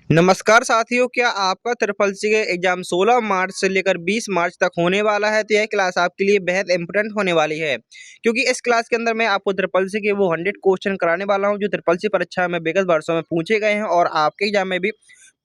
नमस्कार साथियों, क्या आपका ट्रिपल सी का एग्जाम 16 मार्च से लेकर 20 मार्च तक होने वाला है। तो यह क्लास आपके लिए बेहद इंपॉर्टेंट होने वाली है, क्योंकि इस क्लास के अंदर मैं आपको ट्रिपल सी के वो 100 क्वेश्चन कराने वाला हूं जो ट्रिपल सी परीक्षा में विगत वर्षों में पूछे गए हैं और आपके एग्जाम में भी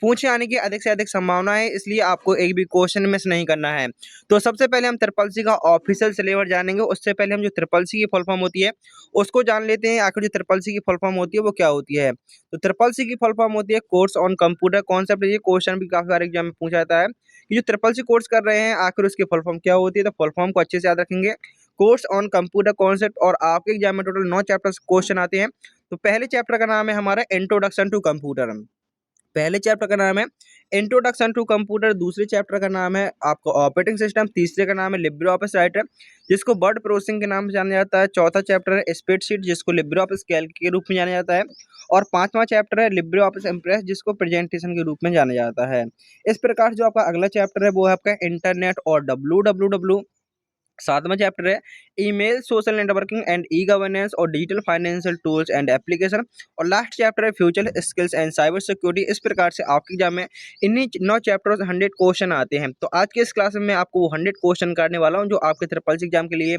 पूछे आने की अधिक से अधिक संभावना है। इसलिए आपको एक भी क्वेश्चन मिस नहीं करना है। तो सबसे पहले हम ट्रिपल सी का ऑफिशियल सिलेबस जानेंगे। उससे पहले हम जो ट्रिपल सी की फुल फॉर्म होती है उसको जान लेते हैं। आखिर जो ट्रिपल सी की फुल फॉर्म होती है वो क्या होती है। तो ट्रिपल सी की फुल फॉर्म होती है कोर्स ऑन कंप्यूटर कॉन्सेप्ट। ये क्वेश्चन भी काफी बार एग्जाम में पूछा जाता है कि जो ट्रिपल सी कोर्स कर रहे हैं आखिर उसकी फुल फॉर्म क्या होती है। तो फुल फॉर्म को अच्छे से याद रखेंगे, कोर्स ऑन कंप्यूटर कॉन्सेप्ट। और आपके एग्जाम में टोटल 9 चैप्टर्स क्वेश्चन आते हैं। तो पहले चैप्टर का नाम है हमारा इंट्रोडक्शन टू कंप्यूटर। पहले चैप्टर का नाम है इंट्रोडक्शन टू कंप्यूटर। दूसरे चैप्टर का नाम है आपका ऑपरेटिंग सिस्टम। तीसरे का नाम है लिब्रे ऑफिस राइटर, जिसको वर्ड प्रोसेसिंग के नाम से जाना जाता है। चौथा चैप्टर है स्प्रेडशीट, जिसको लिब्रे ऑफिस कैल्क के रूप में जाना जाता है। और पांचवा चैप्टर है लिब्रे ऑफिस इम्प्रेस, जिसको प्रेजेंटेशन के रूप में जाना जाता है। इस प्रकार जो आपका अगला चैप्टर है वो है आपका इंटरनेट और WWW। सातवां चैप्टर है email, social networking and e governance और digital financial tools and application. और लास्ट चैप्टर है future skills and cyber security. इस प्रकार से आपके एग्जाम में इन्हीं 9 चैप्टरों से 100 क्वेश्चन आते हैं। तो आज के इस क्लास में मैं आपको 100 क्वेश्चन करने वाला हूं जो आपके ट्रिपल सी एग्जाम के लिए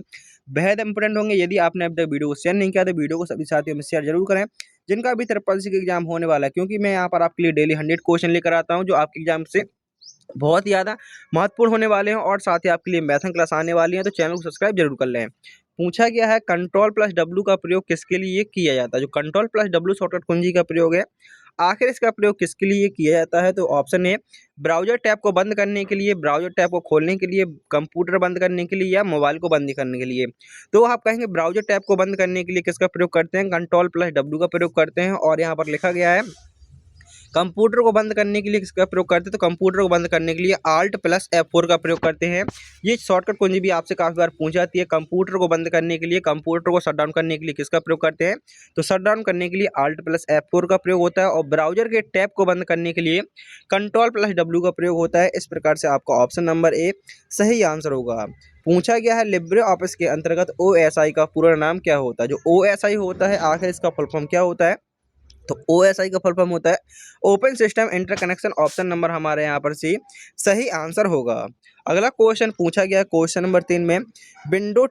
बेहद इंपॉर्टेंट होंगे। यदि आपने अब तक वीडियो को शेयर नहीं किया तो वीडियो को सभी साथियों में शेयर जरूर करें जिनका भी ट्रिपल सी का एग्जाम होने वाला है, क्योंकि मैं यहाँ पर आपके लिए डेली 100 क्वेश्चन लेकर आता हूँ जो आपके एग्जाम से बहुत ही ज़्यादा महत्वपूर्ण होने वाले हैं। और साथ ही आपके लिए मैथन क्लास आने वाली है, तो चैनल को सब्सक्राइब जरूर कर लें। पूछा गया है कंट्रोल प्लस डब्ल्यू का प्रयोग किसके लिए किया जाता है। जो कंट्रोल प्लस डब्ल्यू शॉर्टकट कुंजी का प्रयोग है, आखिर इसका प्रयोग किसके लिए किया जाता है। तो ऑप्शन ए ब्राउजर टैब को बंद करने के लिए, ब्राउजर टैब को खोलने के लिए, कंप्यूटर बंद करने के लिए, या मोबाइल को बंद करने के लिए। तो आप कहेंगे ब्राउजर टैब को बंद करने के लिए किसका प्रयोग करते हैं, कंट्रोल प्लस डब्ल्यू का प्रयोग करते हैं। और यहाँ पर लिखा गया है कंप्यूटर को बंद करने के लिए किसका प्रयोग करते हैं। तो कंप्यूटर को बंद करने के लिए Alt प्लस F4 का प्रयोग करते हैं। ये शॉर्टकट कुंजी भी आपसे काफी बार पूछ जाती है। कंप्यूटर को बंद करने के लिए, कंप्यूटर को शट डाउन करने के लिए किसका प्रयोग करते हैं। तो शट डाउन करने के लिए Alt प्लस F4 का प्रयोग होता है। और ब्राउजर के टैब को बंद करने के लिए कंट्रोल प्लस W का प्रयोग होता है। इस प्रकार से आपका ऑप्शन नंबर ए सही आंसर होगा। पूछा गया है लिब्रे ऑफिस के अंतर्गत OSI का पूरा नाम क्या होता है। जो OSI होता है आखिर इसका फुल फॉर्म क्या होता है। तो OSI का फुल फॉर्म होता है open system interconnection. Option number हमारे यहाँ पर सी सही आंसर होगा। अगला क्वेश्चन पूछा गया क्वेश्चन नंबर 3 में विंडो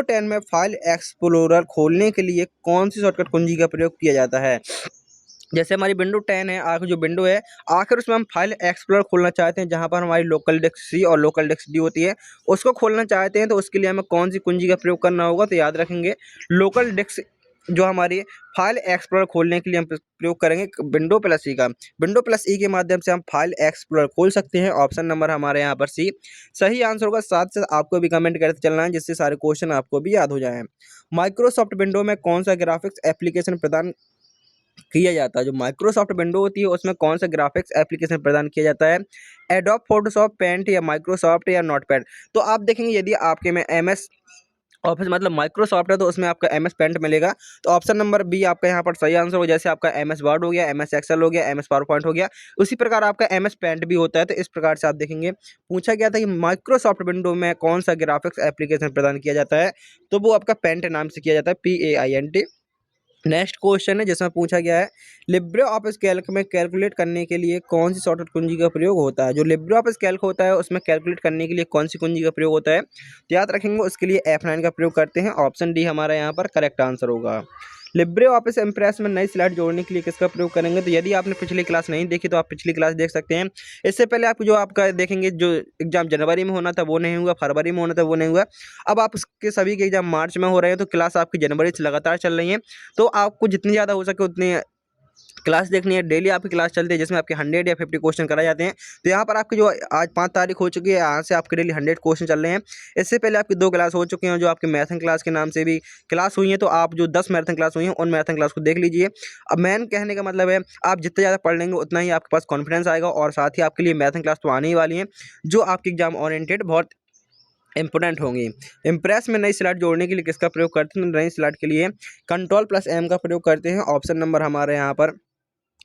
10 में फाइल एक्सप्लोरर खोलने के लिए कौन सी शॉर्टकट कुंजी का प्रयोग किया जाता है। जैसे हमारी विंडो 10 है, आखिर जो विंडो है आखिर उसमें हम फाइल एक्सप्लोरर खोलना चाहते हैं, जहां पर हमारी लोकल डिस्क सी और लोकल डिस्क डी होती है उसको खोलना चाहते हैं। तो उसके लिए हमें कौन सी कुंजी का प्रयोग करना होगा। तो याद रखेंगे लोकल डिस्क जो हमारी फाइल एक्सप्लोरर खोलने के लिए हम प्रयोग करेंगे विंडो प्लस ई का। विंडो प्लस ई के माध्यम से हम फाइल एक्सप्लोरर खोल सकते हैं। ऑप्शन नंबर हमारे यहाँ पर सी सही आंसर होगा। साथ साथ आपको भी कमेंट करते चलना है जिससे सारे क्वेश्चन आपको भी याद हो जाएं। माइक्रोसॉफ्ट विंडो में कौन सा ग्राफिक्स एप्लीकेशन प्रदान किया जाता है। जो माइक्रोसॉफ्ट विंडो होती है उसमें कौन सा ग्राफिक्स एप्लीकेशन प्रदान किया जाता है, एडोब फोटोशॉप, पेंट, या माइक्रोसॉफ्ट, या नोटपैड। तो आप देखेंगे यदि आपके में MS ऑफिस मतलब माइक्रोसॉफ्ट है तो उसमें आपका MS पेंट मिलेगा। तो ऑप्शन नंबर बी आपका यहाँ पर सही आंसर हो। जैसे आपका MS वर्ड हो गया, MS एक्सेल हो गया, MS पावर पॉइंट हो गया, उसी प्रकार आपका MS पेंट भी होता है। तो इस प्रकार से आप देखेंगे पूछा गया था कि माइक्रोसॉफ्ट विंडो में कौन सा ग्राफिक्स एप्लीकेशन प्रदान किया जाता है। तो वो आपका पेंट नाम से किया जाता है, PAINT। नेक्स्ट क्वेश्चन है जिसमें पूछा गया है लिब्रे ऑफिस कैल्क में कैलकुलेट करने के लिए कौन सी शॉर्टकट कुंजी का प्रयोग होता है। जो लिब्रे ऑफिस कैल्क होता है उसमें कैलकुलेट करने के लिए कौन सी कुंजी का प्रयोग होता है। तो याद रखेंगे उसके लिए F9 का प्रयोग करते हैं। ऑप्शन डी हमारा यहाँ पर करेक्ट आंसर होगा। लिब्रे ऑफिस इम्प्रेस में नई स्लाइड जोड़ने के लिए किसका प्रयोग करेंगे। तो यदि आपने पिछली क्लास नहीं देखी तो आप पिछली क्लास देख सकते हैं। इससे पहले आप जो आपका देखेंगे जो एग्जाम जनवरी में होना था वो नहीं हुआ, फरवरी में होना था वो नहीं हुआ। अब आप उसके सभी के एग्जाम मार्च में हो रहे हैं। तो क्लास आपकी जनवरी से लगातार चल रही है। तो आपको जितनी ज़्यादा हो सके उतनी क्लास देखनी है। डेली आपकी क्लास चलती है जिसमें आपके 100 या 50 क्वेश्चन कराए जाते हैं। तो यहाँ पर आपकी जो आज 5 तारीख हो चुकी है, यहाँ से आपके डेली 100 क्वेश्चन चल रहे हैं। इससे पहले आपकी 2 क्लास हो चुकी हैं जो आपकी मैथन क्लास के नाम से भी क्लास हुई है। तो आप जो 10 मैथन क्लास हुई हैं उन मैथन क्लास को देख लीजिए। अब मैन कहने का मतलब है आप जितना ज़्यादा पढ़ लेंगे उतना ही आपके पास कॉन्फिडेंस आएगा। और साथ ही आपके लिए मैथन क्लास तो आने ही वाली है जो आपके एग्जाम ओरिएंटेड बहुत इंपोर्टेंट होंगी। इम्प्रेस में नई स्लाइड जोड़ने के लिए किसका प्रयोग करते हैं। नई स्लाइड के लिए कंट्रोल प्लस M का प्रयोग करते हैं। ऑप्शन नंबर हमारे यहाँ पर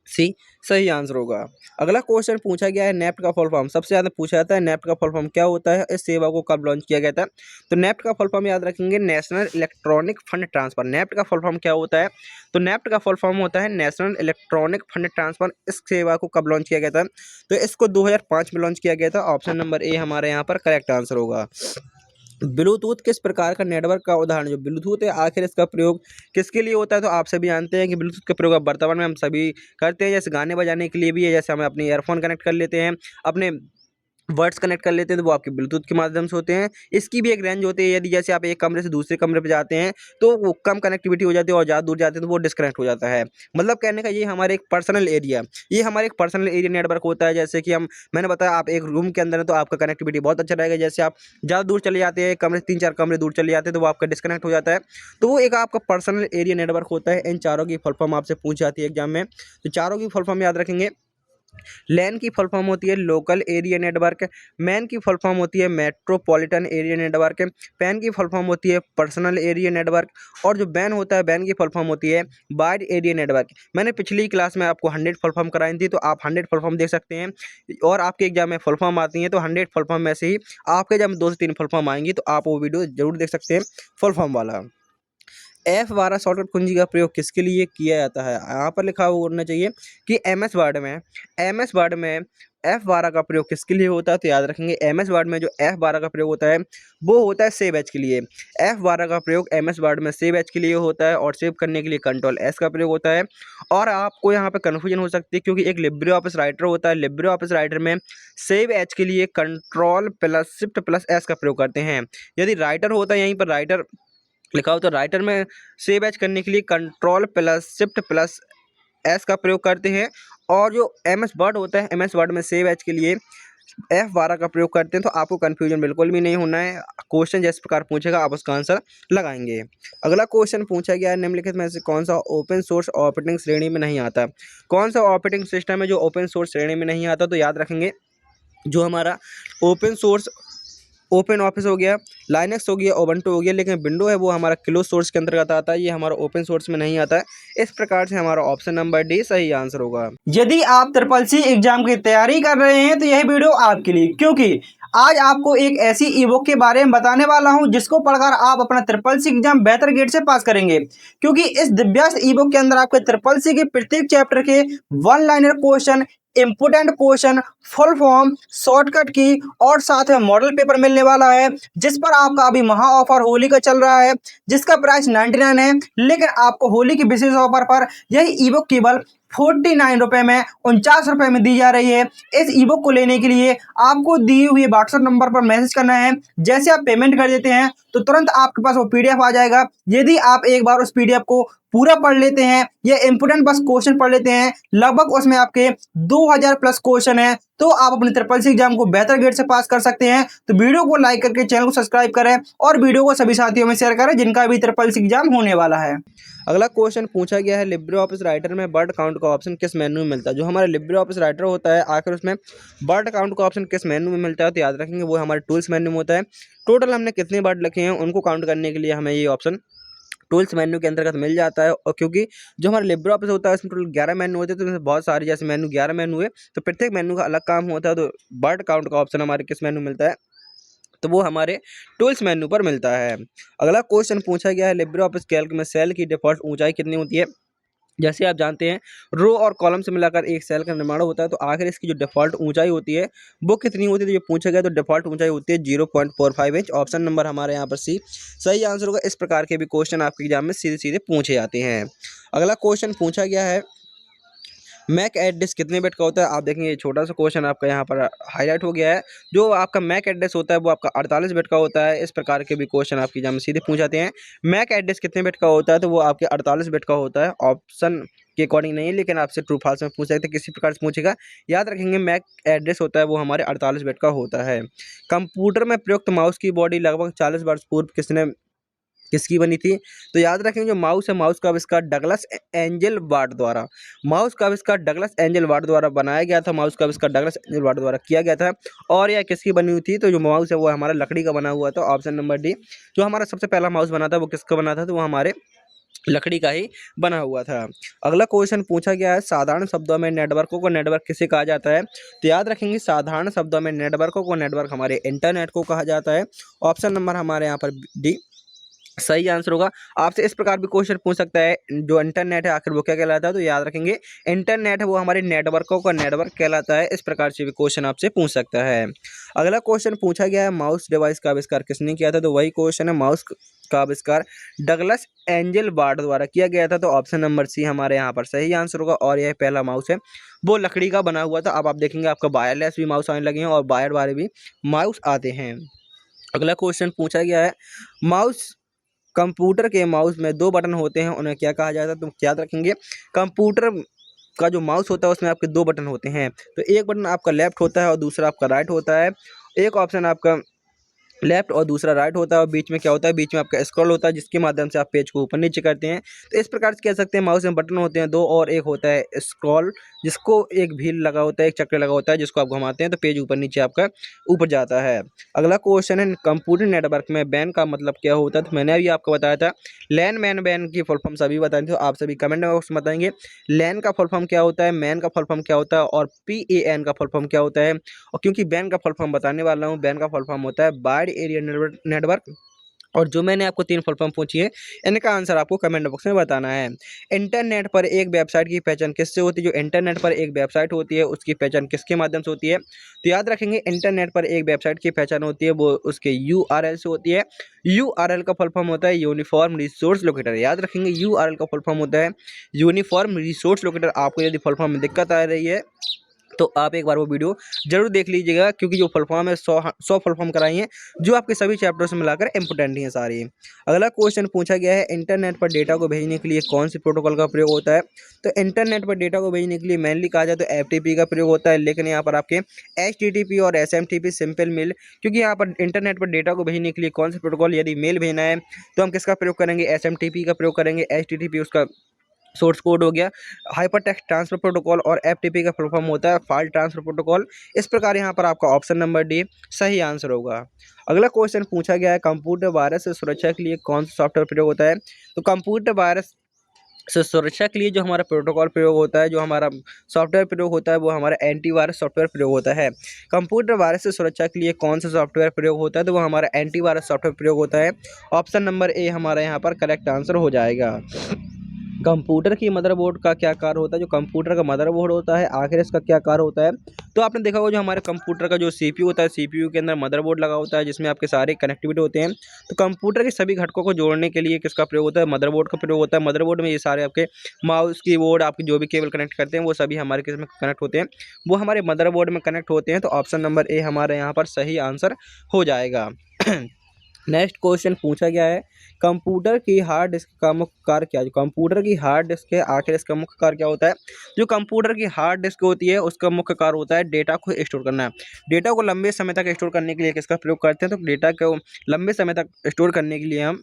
सी सही आंसर होगा। अगला क्वेश्चन पूछा गया है नेफ्ट का फुल फॉर्म, सबसे ज़्यादा पूछा जाता है नेफ्ट का फुल फॉर्म क्या होता है, इस सेवा को कब लॉन्च किया गया था। तो नेफ्ट का फुल फॉर्म याद रखेंगे national electronic fund transfer. NEFT का फुल फॉर्म क्या होता है, तो नेफ्ट का फुल फॉर्म होता है नेशनल इलेक्ट्रॉनिक फंड ट्रांसफर। इस सेवा को कब लॉन्च किया गया था, तो इसको 2005 में लॉन्च किया गया था। ऑप्शन नंबर ए हमारे यहाँ पर करेक्ट आंसर होगा। ब्लूटूथ किस प्रकार का नेटवर्क का उदाहरण, जो ब्लूटूथ है आखिर इसका प्रयोग किसके लिए होता है, तो आप सभी जानते हैं कि ब्लूटूथ का प्रयोग अब वर्तमान में हम सभी करते हैं, जैसे गाने बजाने के लिए भी है, जैसे हम अपने ईयरफोन कनेक्ट कर लेते हैं, अपने वर्ड्स कनेक्ट कर लेते हैं, तो वो आपके ब्लूटूथ के माध्यम से होते हैं। इसकी भी एक रेंज होती है, यदि जैसे आप एक कमरे से दूसरे कमरे पे जाते हैं तो वो कम कनेक्टिविटी हो जाती है और ज़्यादा दूर जाते हैं तो वो डिस्कनेक्ट हो जाता है। मतलब कहने का ये हमारे एक पर्सनल एरिया, ये हमारे एक पर्सनल एरिया नेटवर्क होता है। जैसे कि हम मैंने बताया आप एक रूम के अंदर हैं तो आपका कनेक्टिविटी बहुत अच्छा रहेगा, जैसे आप ज़्यादा दूर चले जाते हैं, कमरे 3-4 कमरे दूर चले जाते हैं तो वो आपका डिस्कनेक्ट हो जाता है। तो वो एक आपका पर्सनल एरिया नेटवर्क होता है। इन चारों की फुल फॉर्म आपसे पूछी जाती है एग्जाम में, तो चारों की फुल फॉर्म याद रखेंगे। लैन की फुल फॉर्म होती है लोकल एरिया नेटवर्क, मैन की फुल फॉर्म होती है मेट्रोपॉलिटन एरिया नेटवर्क, पैन की फुल फॉर्म होती है पर्सनल एरिया नेटवर्क, और जो बैन होता है बैन की फुल फॉर्म होती है वाइड एरिया नेटवर्क। मैंने पिछली क्लास में आपको 100 फुल फॉर्म कराई थी, तो आप 100 फुल फॉर्म देख सकते हैं, और आपके एग्जाम में फुल फॉर्म आती है तो 100 फुल फॉर्म में से ही आपके एग्जाम में 2 से 3 फुल फॉर्म आएंगी, तो आप वो वीडियो जरूर देख सकते हैं फुल फॉर्म वाला। F12 शॉर्टकट कुंजी का प्रयोग किसके लिए किया जाता है, यहाँ पर लिखा हुआ होना चाहिए कि MS वर्ड में F12 का प्रयोग किसके लिए होता है, तो याद रखेंगे MS वर्ड में जो F12 का प्रयोग होता है वो होता है सेव एज के लिए। F12 का प्रयोग MS वर्ड में सेव एज के लिए होता है, और सेव करने के लिए कंट्रोल S का प्रयोग होता है। और आपको यहाँ पे कन्फ्यूजन हो सकती है क्योंकि एक लिब्रे ऑफिस राइटर होता है, लिब्रे ऑफिस राइटर में सेव एज के लिए control plus shift plus S का प्रयोग करते हैं। यदि राइटर होता है यहीं पर राइटर लिखा हो तो राइटर में सेव एज करने के लिए control plus shift plus S का प्रयोग करते हैं, और जो MS वर्ड होता है MS वर्ड में सेव एज के लिए F12 का प्रयोग करते हैं। तो आपको कन्फ्यूजन बिल्कुल भी नहीं होना है, क्वेश्चन जिस प्रकार पूछेगा आप उसका आंसर लगाएंगे। अगला क्वेश्चन पूछा गया है निम्नलिखित में से कौन सा ओपन सोर्स ऑपरेटिंग श्रेणी में नहीं आता। कौन सा ऑपरेटिंग सिस्टम है जो ओपन सोर्स श्रेणी में नहीं आता, तो याद रखेंगे जो हमारा ओपन सोर्स ओपन ऑफिस हो गया, लाइनक्स हो गया, ओबंटू हो गया, लेकिन विंडो है वो हमारा क्लोज सोर्स के अंतर्गत आता है, ये हमारा ओपन सोर्स में नहीं आता है। इस प्रकार से हमारा ऑप्शन नंबर डी सही आंसर होगा। यदि आप ट्रिपल सी एग्जाम की तैयारी कर रहे हैं तो यह वीडियो आपके लिए, क्योंकि आज आपको एक ऐसी ई बुक के बारे में बताने वाला हूं जिसको पढ़कर आप अपना ट्रिपल सी एग्जाम बेहतर ग्रेड से पास करेंगे, क्योंकि इस दिव्यास्त्र ई बुक के अंदर आपके ट्रिपल सी के प्रत्येक चैप्टर के 1 liner question, important question, full form, shortcut की और साथ में मॉडल पेपर मिलने वाला है, जिस पर आपका अभी महा ऑफर होली का चल रहा है, जिसका प्राइस 99 है, लेकिन आपको होली की विशेष ऑफर पर यही ई बुक केवल 49 रुपए में 49 रुपए में दी जा रही है। इस ई बुक को लेने के लिए आपको दिए हुए व्हाट्सएप नंबर पर मैसेज करना है। जैसे आप पेमेंट कर देते हैं तो तुरंत आपके पास वो PDF आ जाएगा। यदि आप एक बार उस PDF को पूरा पढ़ लेते हैं या इंपोर्टेंट बस क्वेश्चन पढ़ लेते हैं, लगभग उसमें आपके 2000 प्लस क्वेश्चन है, तो आप अपने ट्रिपल सी एग्जाम को बेहतर ग्रेड से पास कर सकते हैं। तो वीडियो को लाइक करके चैनल को सब्सक्राइब करें और वीडियो को सभी साथियों में शेयर करें जिनका भी ट्रिपल सी एग्जाम होने वाला है। अगला क्वेश्चन पूछा गया है लिब्रे ऑफिस राइटर में वर्ड काउंट का ऑप्शन किस मेन्यू में मिलता है। जो हमारा लिब्रे ऑफिस राइटर होता है आखिर उसमें वर्ड काउंट का ऑप्शन किस मेन्यू में मिलता है, तो याद रखेंगे वो हमारे टूल्स मेन्यू में होता है। टोटल हमने कितने वर्ड लिखे हैं उनको काउंट करने के लिए हमें ये ऑप्शन टूल्स मेन्यू के अंतर्गत मिल जाता है। और क्योंकि जो हमारा लिब्रे ऑफिस होता है उसमें टोटल 11 मेन्यू होते हैं, तो इसमें बहुत सारे जैसे मेन्यू 11 मेन्यू है तो प्रत्येक मेन्यू का अलग काम होता है। तो वर्ड काउंट का ऑप्शन हमारे किस मेन्यू मिलता है, तो वो हमारे टूल्स मेन्यू पर मिलता है। अगला क्वेश्चन पूछा गया है लिब्रे ऑफिस कैल्क में सेल की डिफॉल्ट ऊंचाई कितनी होती है। जैसे आप जानते हैं रो और कॉलम से मिलाकर एक सेल का निर्माण होता है, तो आखिर इसकी जो डिफॉल्ट ऊंचाई होती है वो कितनी होती है, तो ये पूछा गया तो डिफॉल्ट ऊंचाई होती है 0.45 इंच। ऑप्शन नंबर हमारे यहाँ पर सी सही आंसर होगा। इस प्रकार के भी क्वेश्चन आपके एग्जाम में सीधे सीधे पूछे जाते हैं। अगला क्वेश्चन पूछा गया है मैक एड्रेस कितने बिट का होता है। आप देखेंगे ये छोटा सा क्वेश्चन आपका यहाँ पर हाईलाइट हो गया है। जो आपका मैक एड्रेस होता है वो आपका 48 बिट का होता है। इस प्रकार के भी क्वेश्चन आपकी एग्जाम में सीधे पूछ जाते हैं। मैक एड्रेस कितने बिट का होता है, तो वो आपके 48 बिट का होता है। ऑप्शन के अकॉर्डिंग नहीं है, लेकिन आपसे ट्रू फॉल्स में पूछ सकते हैं, किसी प्रकार से पूछेगा। याद रखेंगे मैक एड्रेस होता है वो हमारे 48 बिट का होता है। कंप्यूटर में प्रयुक्त माउस की बॉडी लगभग 40 वर्ष पूर्व किसकी बनी थी, तो याद रखेंगे जो माउस है माउस का आविष्कार डगलस एंजल वार्ड द्वारा डगलस एंजल वार्ड द्वारा बनाया गया था। माउस का आविष्कार डगलस एंजल वार्ड द्वारा किया गया था। और यह किसकी बनी हुई थी, तो जो माउस है वो हमारा लकड़ी का बना हुआ था। ऑप्शन नंबर डी जो हमारा सबसे पहला माउस बना था वो किसका बना था, तो वो हमारे लकड़ी का ही बना हुआ था। अगला क्वेश्चन पूछा गया है, साधारण शब्दों में नेटवर्कों को नेटवर्क किसे कहा जाता है? तो याद रखेंगे, साधारण शब्दों में नेटवर्कों को नेटवर्क हमारे इंटरनेट को कहा जाता है। ऑप्शन नंबर हमारे यहाँ पर डी सही आंसर होगा। आपसे इस प्रकार भी क्वेश्चन पूछ सकता है, जो इंटरनेट है आखिर वो क्या कहलाता है? तो याद रखेंगे, इंटरनेट है वो हमारे नेटवर्कों का नेटवर्क कहलाता है। इस प्रकार से भी क्वेश्चन आपसे पूछ सकता है। अगला क्वेश्चन पूछा गया है, माउस डिवाइस का आविष्कार किसने किया था? तो वही क्वेश्चन है, माउस का आविष्कार डगलस एंजल बार्ड द्वारा किया गया था। तो ऑप्शन नंबर सी हमारे यहाँ पर सही आंसर होगा। और यह पहला माउस है वो लकड़ी का बना हुआ था। अब आप देखेंगे आपका वायरलेस भी माउस आने लगे हैं और वायर वाले भी माउस आते हैं। अगला क्वेश्चन पूछा गया है, माउस कंप्यूटर के माउस में दो बटन होते हैं, उन्हें क्या कहा जाता है? तो याद रखेंगे, कंप्यूटर का जो माउस होता है उसमें आपके दो बटन होते हैं। तो एक बटन आपका लेफ्ट होता है और दूसरा आपका राइट होता है। एक ऑप्शन आपका लेफ्ट और दूसरा राइट होता है और बीच में क्या होता है? बीच में आपका स्क्रॉल होता है, जिसके माध्यम से आप पेज को ऊपर नीचे करते हैं। तो इस प्रकार से कह सकते हैं, माउस में बटन होते हैं दो और एक होता है स्क्रॉल, जिसको एक व्हील लगा होता है, एक चक्र लगा होता है, जिसको आप घुमाते हैं तो पेज ऊपर नीचे आपका ऊपर जाता है। अगला क्वेश्चन है, कंप्यूटर नेटवर्क में बैन का मतलब क्या होता है? तो मैंने अभी आपको बताया था, लैन मैन बैन की फुल फॉर्म सभी बताए थे। तो आप सभी कमेंट बॉक्स में बताएंगे लैन का फुल फॉर्म क्या होता है, मैन का फुल फॉर्म क्या होता है और PAN का फुल फॉर्म क्या होता है। और क्योंकि बैन का फुल फॉर्म बताने वाला हूँ, बैन का फुल फॉर्म होता है वाइड एरिया नेटवर्क। और जो मैंने आपको 3 फुल फॉर्म पूछी है, इनका आंसर आपको कमेंट बॉक्स में बताना है। इंटरनेट पर एक वेबसाइट की पहचान किससे होती है? जो इंटरनेट पर एक वेबसाइट होती है उसकी पहचान किसके माध्यम से होती है? तो याद रखेंगे, इंटरनेट पर एक वेबसाइट की पहचान होती है वो उसके URL से होती है। URL का फुल फॉर्म होता है यूनिफॉर्म रिसोर्स लोकेटर। याद रखेंगे, URL का फुल फॉर्म होता है यूनिफॉर्म रिसोर्स लोकेटर। आपको यदि फुल फॉर्म में दिक्कत आ रही है तो आप एक बार वो वीडियो जरूर देख लीजिएगा, क्योंकि जो फुल फॉर्म है 100 फुल फॉर्म कराई हैं, जो आपके सभी चैप्टरों से मिलाकर इंपोर्टेंट ही हैं सारी। अगला क्वेश्चन पूछा गया है, इंटरनेट पर डेटा को भेजने के लिए कौन सी प्रोटोकॉल का प्रयोग होता है? तो इंटरनेट पर डेटा को भेजने के लिए मेनली कहा जाए तो FTP का प्रयोग होता है, लेकिन यहाँ पर आपके HTTP और SMTP सिंपल मेल, क्योंकि यहाँ पर इंटरनेट पर डेटा को भेजने के लिए कौन सा प्रोटोकॉल, यदि मेल भेजना है तो हम किसका प्रयोग करेंगे? SMTP का प्रयोग करेंगे। HTTP उसका सोर्स कोड हो गया। हाइपर टेक्स्ट ट्रांसफर प्रोटोकॉल और FTP का फुल फॉर्म होता है फाइल ट्रांसफर प्रोटोकॉल। इस प्रकार यहाँ पर आपका ऑप्शन नंबर डी सही आंसर होगा। अगला क्वेश्चन पूछा गया है, कंप्यूटर वायरस से सुरक्षा के लिए कौन सा सॉफ्टवेयर प्रयोग होता है? तो कंप्यूटर वायरस से सुरक्षा के लिए जो हमारा प्रोटोकॉल प्रयोग होता है, जो हमारा सॉफ्टवेयर प्रयोग होता है, वो हमारा एंटीवायरस सॉफ्टवेयर प्रयोग होता है। कंप्यूटर वायरस से सुरक्षा के लिए कौन सा सॉफ्टवेयर प्रयोग होता है? तो वो हमारा एंटीवायरस सॉफ्टवेयर प्रयोग होता है। ऑप्शन नंबर ए हमारा यहाँ पर करेक्ट आंसर हो जाएगा। कंप्यूटर की मदरबोर्ड का क्या कार्य होता है? जो कंप्यूटर का मदरबोर्ड होता है, आखिर इसका क्या कार्य होता है? तो आपने देखा होगा, जो हमारे कंप्यूटर का जो CPU होता है, CPU के अंदर मदरबोर्ड लगा होता है, जिसमें आपके सारे कनेक्टिविटी होते हैं। तो कंप्यूटर के सभी घटकों को जोड़ने के लिए किसका प्रयोग होता है? मदरबोर्ड का प्रयोग होता है। मदरबोर्ड में ये सारे आपके माउस कीबोर्ड, आपके जो भी केबल कनेक्ट करते हैं, वो सभी हमारे किस में कनेक्ट होते हैं? वो हमारे मदरबोर्ड में कनेक्ट होते हैं। तो ऑप्शन नंबर ए हमारे यहाँ पर सही आंसर हो जाएगा। नेक्स्ट क्वेश्चन पूछा गया है, कंप्यूटर की हार्ड डिस्क का मुख्य कार्य क्या है? जो कंप्यूटर की हार्ड डिस्क है, आखिर इसका मुख्य कार्य क्या होता है? जो कंप्यूटर की हार्ड डिस्क होती है उसका मुख्य कार्य होता है डेटा को स्टोर करना। डेटा को लंबे समय तक स्टोर करने के लिए किसका प्रयोग करते हैं? तो डेटा को लंबे समय तक स्टोर करने के लिए हम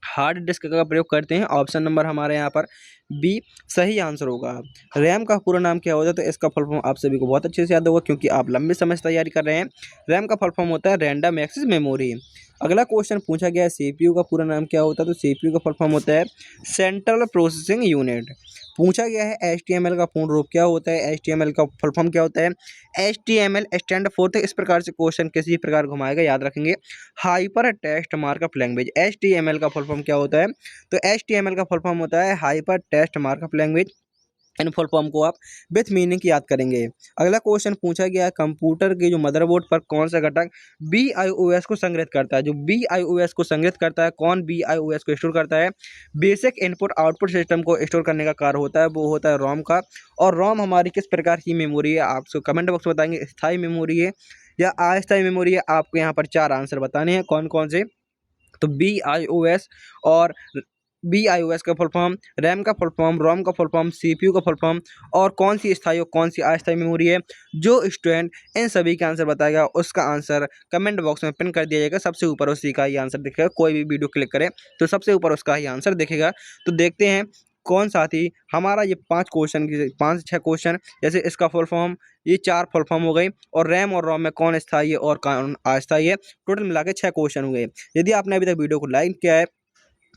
हार्ड डिस्क का प्रयोग करते हैं। ऑप्शन नंबर हमारे यहाँ पर बी सही आंसर होगा। रैम का पूरा नाम क्या होता है? तो इसका फुल फॉर्म आप सभी को बहुत अच्छे से याद होगा, क्योंकि आप लंबे समय से तैयारी कर रहे हैं। रैम का फुल फॉर्म होता है रैंडम एक्सेस मेमोरी। अगला क्वेश्चन पूछा गया है, CPU का पूरा नाम क्या होता है? तो CPU का फुल फॉर्म होता है सेंट्रल प्रोसेसिंग यूनिट। पूछा गया है, HTML का पूर्ण रूप क्या होता है? HTML का फुल फॉर्म क्या होता है? HTML stand for. इस प्रकार से क्वेश्चन किसी प्रकार घुमाएगा, याद रखेंगे, hyper text markup language. HTML का फुल फॉर्म क्या होता है? तो HTML का फुल फॉर्म होता है hyper text markup language. In full form को आप विथ मीनिंग याद करेंगे। अगला क्वेश्चन पूछा गया है, कंप्यूटर के जो मदरबोर्ड पर कौन सा घटक BIOS को संग्रहित करता है? जो BIOS को संग्रहित करता है, कौन BIOS को स्टोर करता है? बेसिक इनपुट आउटपुट सिस्टम को स्टोर करने का कार्य होता है, वो होता है रोम का। और रोम हमारी किस प्रकार की मेमोरी है? आपको कमेंट बॉक्स में बताएंगे, स्थायी मेमोरी है या अस्थायी मेमोरी है। आपको यहाँ पर 4 आंसर बताने हैं, कौन कौन से? तो BIOS और BIOS का फुल फॉर्म, रैम का फुल फॉर्म, रोम का फुल फॉर्म, CPU का फुल फॉर्म, और कौन सी स्थायी और कौन सी अस्थायी मेमोरी है। जो स्टूडेंट इन सभी के आंसर बताएगा उसका आंसर कमेंट बॉक्स में पिन कर दिया जाएगा। सबसे ऊपर उसी का ही आंसर दिखेगा। कोई भी वीडियो क्लिक करे तो सबसे ऊपर उसका ही आंसर दिखेगा। तो देखते हैं कौन साथी हमारा ये 5 क्वेश्चन की 5 से 6 क्वेश्चन, जैसे इसका फुल फॉर्म, ये 4 फुल फॉर्म हो गई, और रैम और रोम में कौन स्थायी है और कौन अस्थायी है। टोटल मिला के 6 क्वेश्चन हुए। यदि आपने अभी तक वीडियो को लाइक किया है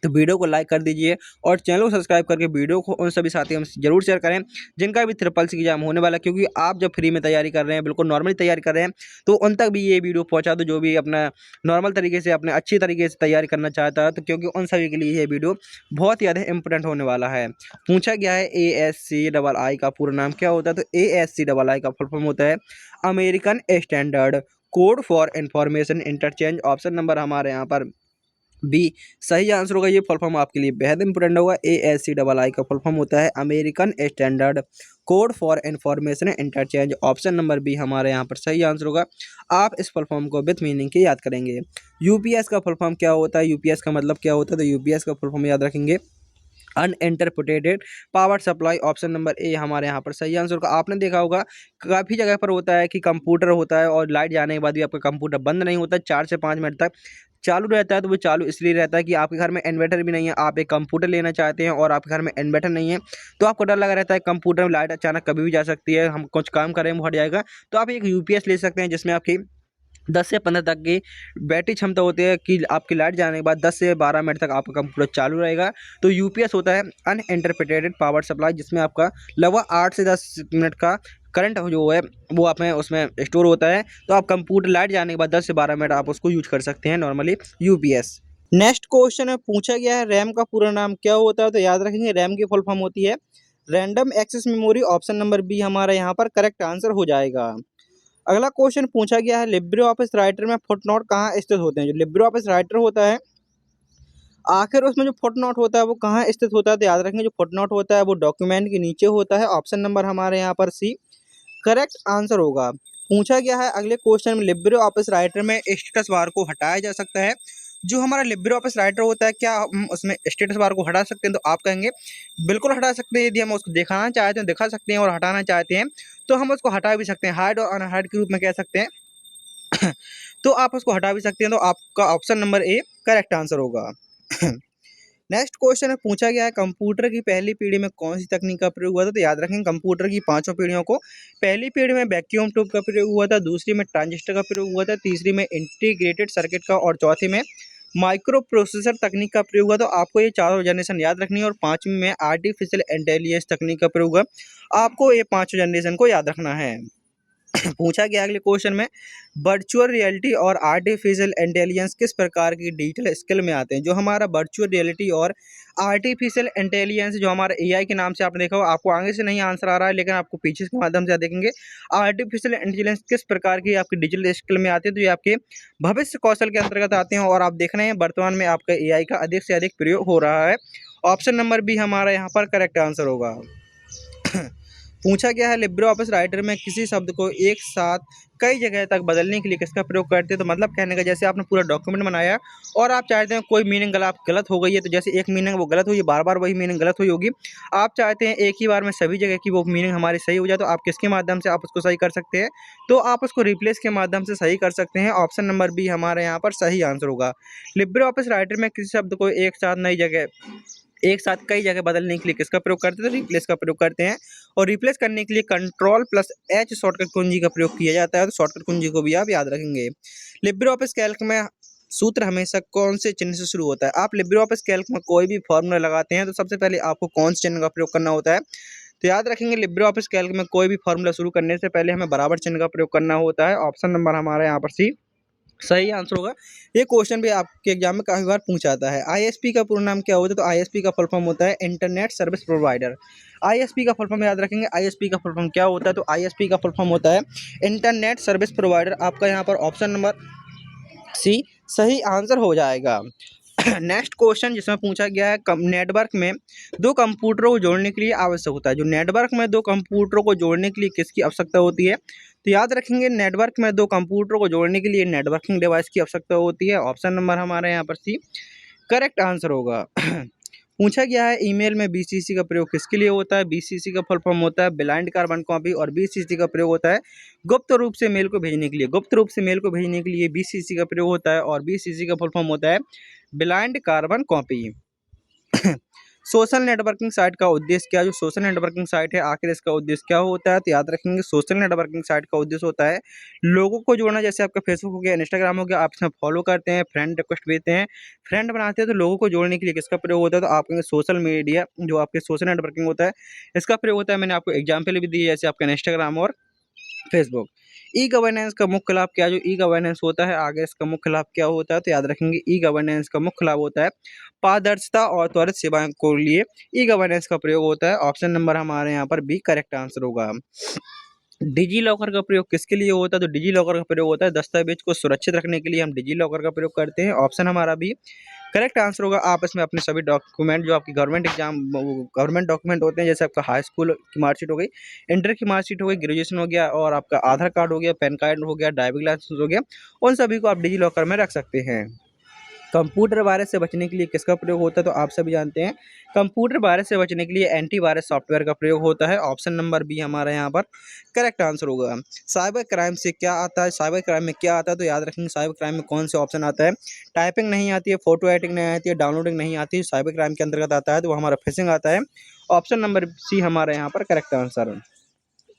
तो वीडियो को लाइक कर दीजिए और चैनल को सब्सक्राइब करके वीडियो को उन सभी साथियों में जरूर शेयर करें जिनका भी ट्रिपल सी एग्जाम होने वाला है, क्योंकि आप जब फ्री में तैयारी कर रहे हैं, बिल्कुल नॉर्मली तैयारी कर रहे हैं, तो उन तक भी ये वीडियो पहुंचा दो जो भी अपना नॉर्मल तरीके से अपने अच्छी तरीके से तैयारी करना चाहता है, तो क्योंकि उन सभी के लिए ये वीडियो बहुत ही ज़्यादा इंपॉर्टेंट होने वाला है। पूछा गया है ASCII का पूरा नाम क्या होता है, तो ASCII का फुल फॉर्म होता है American standard code for information interchange. Option number हमारे यहाँ पर बी सही आंसर होगा। ये फुल फॉर्म आपके लिए बेहद इंपॉर्टेंट होगा। ASCII का फुल फॉर्म होता है American standard code for information interchange. Option number B हमारे यहाँ पर सही आंसर होगा। आप इस फुल फॉर्म को विथ मीनिंग के याद करेंगे। यूपीएस का फुल फॉर्म क्या होता है, यूपीएस का मतलब क्या होता है, तो यूपीएस का फुल फॉर्म याद रखेंगे uninterrupted power supply. Option number A हमारे यहाँ पर सही आंसर होगा। आपने देखा होगा काफ़ी जगह पर होता है कि कंप्यूटर होता है और लाइट जाने के बाद भी आपका कंप्यूटर बंद नहीं होता, 4 से 5 मिनट तक चालू रहता है। तो वो चालू इसलिए रहता है कि आपके घर में इन्वर्टर भी नहीं है, आप एक कंप्यूटर लेना चाहते हैं और आपके घर में इन्वर्टर नहीं है, तो आपको डर लगा रहता है कंप्यूटर में लाइट अचानक कभी भी जा सकती है, हम कुछ काम करें वो हट जाएगा। तो आप एक यूपीएस ले सकते हैं जिसमें आपकी 10 से 15 तक की बैटरी क्षमता होती है कि आपकी लाइट जाने के बाद 10 से 12 मिनट तक आपका कंप्यूटर चालू रहेगा। तो यूपीएस होता है अनइंटरप्रेटेड पावर सप्लाई, जिसमें आपका लगभग 8 से 10 मिनट का करंट जो है वो आप में उसमें स्टोर होता है। तो आप कंप्यूटर लाइट जाने के बाद 10 से 12 मिनट आप उसको यूज कर सकते हैं नॉर्मली यूपीएस। नेक्स्ट क्वेश्चन है, पूछा गया है रैम का पूरा नाम क्या होता है, तो याद रखेंगे रैम की फुल फॉर्म होती है random access memory. Option number B हमारा यहाँ पर करेक्ट आंसर हो जाएगा। अगला क्वेश्चन पूछा गया है लिब्रे ऑफिस राइटर में फुटनोट कहाँ स्थित होते हैं। जो लिब्रे ऑफिस राइटर होता है आखिर उसमें जो फुटनोट होता है वो कहाँ स्थित होता है, तो याद रखेंगे जो फुटनोट होता है वो डॉक्यूमेंट के नीचे होता है। ऑप्शन नंबर हमारे यहाँ पर सी करेक्ट आंसर होगा। पूछा गया है अगले क्वेश्चन में लिब्रे ऑफिस राइटर में स्टेटस बार को हटाया जा सकता है। जो हमारा लिब्रे ऑफिस राइटर होता है क्या हम उसमें स्टेटस बार को हटा सकते हैं, तो आप कहेंगे बिल्कुल हटा सकते हैं। यदि हम उसको दिखाना चाहते हैं दिखा सकते हैं और हटाना चाहते हैं तो हम उसको हटा भी सकते हैं, हाइड और अनहाइड के रूप में कह सकते हैं। तो आप उसको हटा भी सकते हैं, तो आपका option number A correct answer होगा। नेक्स्ट क्वेश्चन है, पूछा गया है कंप्यूटर की पहली पीढ़ी में कौन सी तकनीक का प्रयोग हुआ था, तो याद रखें कंप्यूटर की पांचों पीढ़ियों को पहली पीढ़ी में वैक्यूम ट्यूब का प्रयोग हुआ था, दूसरी में ट्रांजिस्टर का प्रयोग हुआ था, तीसरी में इंटीग्रेटेड सर्किट का और चौथी में माइक्रो प्रोसेसर तकनीक का प्रयोग हुआ। तो आपको ये चारों जनरेशन याद रखनी है और पांचवी में आर्टिफिशियल इंटेलिजेंस तकनीक का प्रयोग हुआ। आपको ये पांचों जनरेशन को याद रखना है। पूछा गया अगले क्वेश्चन में वर्चुअल रियलिटी और आर्टिफिशियल इंटेलिजेंस किस प्रकार की डिजिटल स्किल में आते हैं। जो हमारा वर्चुअल रियलिटी और आर्टिफिशियल इंटेलिजेंस जो हमारा एआई के नाम से आपने देखा होगा, आपको आगे से नहीं आंसर आ रहा है लेकिन आपको पीछे के माध्यम से देखेंगे आर्टिफिशियल इंटेलिजेंस किस प्रकार की आपकी डिजिटल स्किल में आती है, तो ये आपके भविष्य कौशल के अंतर्गत आते हैं और आप देख रहे हैं वर्तमान में आपका एआई का अधिक से अधिक प्रयोग हो रहा है। ऑप्शन नंबर बी हमारा यहाँ पर करेक्ट आंसर होगा। पूछा गया है लिब्रे ऑफिस राइटर में किसी शब्द को एक साथ कई जगह तक बदलने के लिए किसका प्रयोग करते हैं, तो मतलब कहने का जैसे आपने पूरा डॉक्यूमेंट बनाया और आप चाहते हैं कोई मीनिंग गलत हो गई है, तो जैसे एक मीनिंग वो गलत हुई, बार बार वही मीनिंग गलत हुई होगी, आप चाहते हैं एक ही बार में सभी जगह की वो मीनिंग हमारी सही हो जाए, तो आप किसके माध्यम से आप उसको सही कर सकते हैं, तो आप उसको रिप्लेस के माध्यम से सही कर सकते हैं। ऑप्शन नंबर बी हमारे यहाँ पर सही आंसर होगा। लिब्रे ऑफिस राइटर में किसी शब्द को एक साथ कई जगह बदलने के लिए किसका प्रयोग करते हैं, तो रिप्लेस का प्रयोग करते हैं और रिप्लेस करने के लिए Ctrl+H शॉर्टकट कुंजी का प्रयोग किया जाता है, तो शॉर्टकट कुंजी को भी आप याद रखेंगे। लिब्रे ऑफिस कैल्क में सूत्र हमेशा कौन से चिन्ह से शुरू होता है। आप लिब्रे ऑफिस कैल्क में कोई भी फॉर्मूला लगाते हैं तो सबसे पहले आपको कौन से चिन्ह का प्रयोग करना होता है, तो याद रखेंगे लिब्रे ऑफिस कैल्क में कोई भी फॉर्मूला शुरू करने से पहले हमें बराबर चिन्ह का प्रयोग करना होता है। ऑप्शन नंबर हमारा यहाँ पर सी सही आंसर होगा। ये क्वेश्चन भी आपके एग्जाम में काफ़ी बार पूछा आता है। आईएसपी का पूरा नाम क्या होता है, तो आईएसपी का फुल फॉर्म होता है इंटरनेट सर्विस प्रोवाइडर। आईएसपी का फुल फॉर्म याद रखेंगे। आईएसपी का फुल फॉर्म क्या होता है, तो आईएसपी का फुल फॉर्म होता है इंटरनेट सर्विस प्रोवाइडर। आपका यहाँ पर ऑप्शन नंबर सी सही आंसर हो जाएगा। नेक्स्ट क्वेश्चन जिसमें पूछा गया है नेटवर्क में दो कंप्यूटरों को जोड़ने के लिए आवश्यक होता है। जो नेटवर्क में दो कंप्यूटरों को जोड़ने के लिए किसकी आवश्यकता होती है, तो याद रखेंगे नेटवर्क में दो कंप्यूटरों को जोड़ने के लिए नेटवर्किंग डिवाइस की आवश्यकता होती है। ऑप्शन नंबर हमारे यहाँ पर सी करेक्ट आंसर होगा। पूछा गया है ईमेल में बीसीसी का प्रयोग किसके लिए होता है। बीसीसी का फुल फॉर्म होता है ब्लाइंड कार्बन कॉपी और बीसीसी का प्रयोग होता है गुप्त रूप से मेल को भेजने के लिए। गुप्त रूप से मेल को भेजने के लिए बीसीसी का प्रयोग होता है और बीसीसी का फुल फॉर्म होता है blind carbon copy. Social networking site का उद्देश्य क्या है? जो सोशल नेटवर्किंग साइट है आखिर इसका उद्देश्य क्या होता है? तो याद रखेंगे सोशल नेटवर्किंग साइट का उद्देश्य होता है लोगों को जोड़ना। जैसे आपका फेसबुक हो गया, इंस्टाग्राम हो गया, आप इसमें फॉलो करते हैं, फ्रेंड रिक्वेस्ट भेजते हैं, फ्रेंड बनाते हैं, तो लोगों को जोड़ने के लिए किसका प्रयोग होता है? तो आपके सोशल मीडिया जो आपके सोशल नेटवर्किंग होता है इसका प्रयोग होता है। मैंने आपको एग्जाम्पल भी दी है, जैसे आपका इंस्टाग्राम और फेसबुक। ई गवर्नेंस का मुख्य लाभ क्या है? जो ई गवर्नेंस होता है आगे इसका मुख्य लाभ क्या होता है? तो याद रखेंगे ई गवर्नेंस का मुख्य लाभ होता है पारदर्शिता और त्वरित सेवाओं को लिए ई गवर्नेंस का प्रयोग होता है। ऑप्शन नंबर हमारे यहाँ पर बी करेक्ट आंसर होगा। डिजी लॉकर का प्रयोग किसके लिए होता है? तो डिजी लॉकर का प्रयोग होता है दस्तावेज को सुरक्षित रखने के लिए हम डिजी लॉकर का प्रयोग करते हैं। ऑप्शन हमारा भी करेक्ट आंसर होगा। आप इसमें अपने सभी डॉक्यूमेंट जो आपकी गवर्नमेंट डॉक्यूमेंट होते हैं, जैसे आपका हाई स्कूल की मार्कशीट हो गई, इंटर की मार्कशीट हो गई, ग्रेजुएशन हो गया और आपका आधार कार्ड हो गया, पैन कार्ड हो गया, ड्राइविंग लाइसेंस हो गया, उन सभी को आप डिजी लॉकर में रख सकते हैं। कंप्यूटर वायरस से बचने के लिए किसका प्रयोग होता है? तो आप सभी जानते हैं कंप्यूटर वायरस से बचने के लिए एंटीवायरस सॉफ्टवेयर का प्रयोग होता है। ऑप्शन नंबर बी हमारा यहाँ पर करेक्ट आंसर होगा। साइबर क्राइम से क्या आता है? साइबर क्राइम में क्या आता है? तो याद रखेंगे साइबर क्राइम में कौन से ऑप्शन आता है? टाइपिंग नहीं आती है, फोटो एडिटिंग नहीं आती है, डाउनलोडिंग नहीं आती है, साइबर क्राइम के अंतर्गत आता है, तो वो हमारा फिशिंग आता है। ऑप्शन नंबर सी हमारा यहाँ पर करेक्ट आंसर है।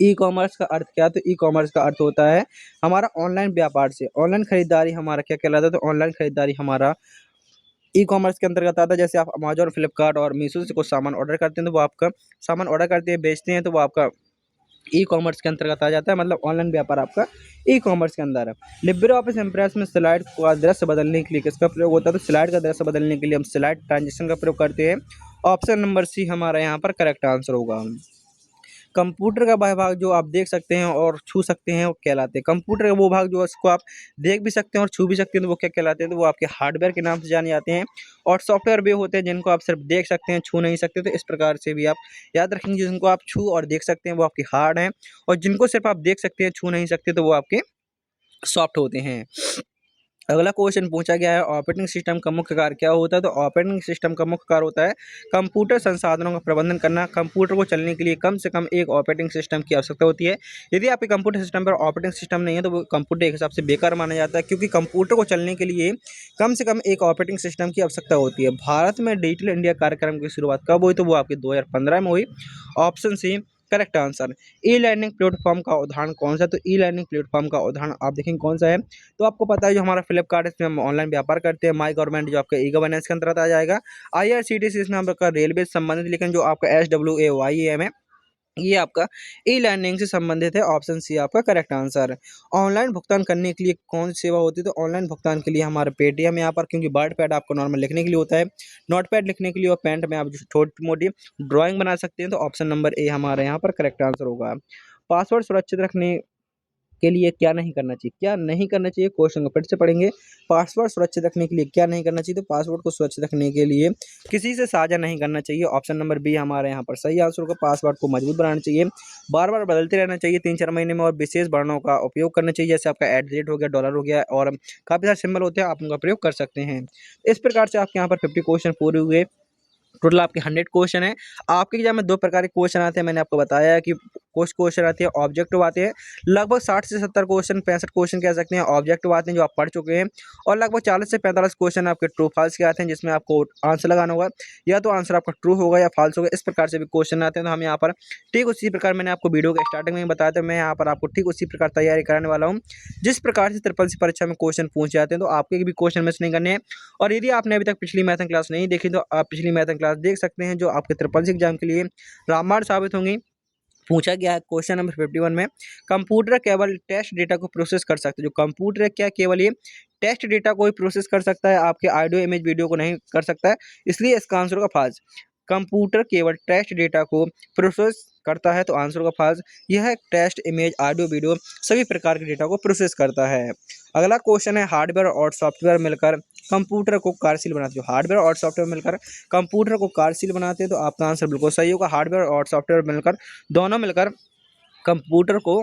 ई कॉमर्स का अर्थ क्या है? तो ई कॉमर्स का अर्थ होता है हमारा ऑनलाइन व्यापार से ऑनलाइन खरीदारी हमारा क्या कहलाता है? तो ऑनलाइन खरीदारी हमारा ई कॉमर्स के अंतर्गत आता है। जैसे आप अमेजॉन, फ्लिपकार्ट और मीशो से कुछ सामान ऑर्डर करते हैं, तो वो आपका सामान ऑर्डर करते हैं, बेचते हैं, तो वो आपका ई कॉमर्स के अंतर्गत आ जाता है। मतलब ऑनलाइन व्यापार आपका ई कॉमर्स के अंदर है। लिब्रे ऑफिस इम्प्रेस में स्लाइड का दृश्य बदलने के लिए किसका प्रयोग होता है? तो स्लाइड का दृश्य बदलने के लिए हम स्लाइड ट्रांजिशन का प्रयोग करते हैं। ऑप्शन नंबर सी हमारा यहाँ पर करेक्ट आंसर होगा। कंप्यूटर का वह भाग जो आप देख सकते हैं और छू सकते हैं वो कहलाते हैं। कंप्यूटर का वो भाग जो है उसको आप देख भी सकते हैं और छू भी सकते हैं, तो वो क्या कहलाते हैं? तो वो आपके हार्डवेयर के नाम से जाने जाते हैं। और सॉफ्टवेयर भी होते हैं जिनको आप सिर्फ देख सकते हैं, छू नहीं सकते। तो इस प्रकार से भी आप याद रखेंगे, जिनको आप छू और देख सकते हैं वो आपके हार्ड हैं, और जिनको सिर्फ आप देख सकते हैं, छू नहीं सकते, तो वो आपके सॉफ्ट होते हैं। अगला क्वेश्चन पूछा गया है ऑपरेटिंग सिस्टम का मुख्य कार्य क्या होता है? तो ऑपरेटिंग सिस्टम का मुख्य कार्य होता है कंप्यूटर संसाधनों का प्रबंधन करना। कंप्यूटर को चलने के लिए कम से कम एक ऑपरेटिंग सिस्टम की आवश्यकता होती है। यदि आपके कंप्यूटर सिस्टम पर ऑपरेटिंग सिस्टम नहीं है तो वो कंप्यूटर एक हिसाब से बेकार माना जाता है, क्योंकि कंप्यूटर को चलने के लिए कम से कम एक ऑपरेटिंग सिस्टम की आवश्यकता होती है। भारत में डिजिटल इंडिया कार्यक्रम की शुरुआत कब हुई? तो वो आपकी 2015 में हुई। Option C correct answer. E learning platform का उदाहरण कौन सा है? तो ई लर्निंग प्लेटफॉर्म का उदाहरण आप देखेंगे कौन सा है? तो आपको पता है जो हमारा फ्लिपकार्ट है, इसमें हम ऑनलाइन व्यापार करते हैं। माई गवर्नमेंट जो आपका ई गवर्नेंस के अंतर्गत आ जाएगा। IRCTC इसमें आपका रेलवे से संबंधित, लेकिन जो आपका SWAYEM है ये आपका ई लर्निंग से संबंधित है। ऑप्शन सी आपका करेक्ट आंसर। ऑनलाइन भुगतान करने के लिए कौन सी सेवा होती है? तो ऑनलाइन भुगतान के लिए हमारा पेटीएम यहाँ पर, क्योंकि वर्ड पैड आपको नॉर्मल लिखने के लिए होता है, नोट पैड लिखने के लिए, और पेंट में आप जो छोटी मोटी ड्राइंग बना सकते हैं। तो ऑप्शन नंबर ए हमारे यहाँ पर करेक्ट आंसर होगा। पासवर्ड सुरक्षित रखने के लिए क्या नहीं करना चाहिए? क्या नहीं करना चाहिए? क्वेश्चन को फिर से पढ़ेंगे। पासवर्ड सुरक्षित रखने के लिए क्या नहीं करना चाहिए? तो पासवर्ड को सुरक्षित रखने के लिए किसी से साझा नहीं करना चाहिए। ऑप्शन नंबर बी हमारे यहाँ पर सही आंसर होगा। पासवर्ड को मजबूत बनाना चाहिए, बार बार बदलते रहना चाहिए 3-4 महीने में, और विशेष वर्णों का उपयोग करना चाहिए, जैसे आपका @ हो गया, डॉलर हो गया, और काफ़ी सारे सिंबल होते हैं, आप उनका प्रयोग कर सकते हैं। इस प्रकार से आपके यहाँ पर 50 क्वेश्चन पूरे हुए। टोटल आपके 100 क्वेश्चन है। आपके एग्जाम में 2 प्रकार के क्वेश्चन आते हैं। मैंने आपको बताया है कि कुछ क्वेश्चन आते हैं ऑब्जेक्टिव आते हैं। लगभग 60 से 70 क्वेश्चन, 65 क्वेश्चन कह सकते हैं ऑब्जेक्टिव आते हैं जो आप पढ़ चुके हैं, और लगभग 40 से 45 क्वेश्चन आपके ट्रू फॉल्स के आते हैं, जिसमें आपको आंसर लगाना होगा, या तो आंसर आपका ट्रू होगा या फॉल्स होगा। इस प्रकार से भी क्वेश्चन आते हैं। तो हम यहाँ पर ठीक उसी प्रकार मैंने आपको वीडियो के स्टार्टिंग में बताया था, मैं यहाँ पर आपको ठीक उसी प्रकार तैयारी कराने वाला हूँ जिस प्रकार से ट्रिपल सी परीक्षा में क्वेश्चन पूछ जाते हैं। तो आपके भी क्वेश्चन मिस नहीं करने हैं। और यदि आपने अभी तक पिछली मैथन क्लास नहीं देखी तो आप पिछली मैथन क्लास देख सकते हैं, जो आपके ट्रिपल सी एग्जाम के लिए रामबाण साबित होंगी। पूछा गया है क्वेश्चन नंबर 51 में, कंप्यूटर केवल टेस्ट डेटा को प्रोसेस कर सकता है। जो कंप्यूटर है क्या केवल ये टेस्ट डेटा को ही प्रोसेस कर सकता है, आपके ऑडियो इमेज वीडियो को नहीं कर सकता है, इसलिए इसका आंसर होगा फॉल्स। कंप्यूटर केवल टेस्ट डेटा को प्रोसेस करता है, तो आंसर होगा फॉल्स। यह टेस्ट इमेज ऑडियो वीडियो सभी प्रकार के डेटा को प्रोसेस करता है। अगला क्वेश्चन है हार्डवेयर और सॉफ्टवेयर मिलकर कंप्यूटर को कार्यशील बनाते हैं। जो हार्डवेयर और सॉफ्टवेयर मिलकर कंप्यूटर को कार्यशील बनाते हैं, तो आपका आंसर बिल्कुल सही होगा। हार्डवेयर और सॉफ्टवेयर मिलकर दोनों मिलकर कंप्यूटर को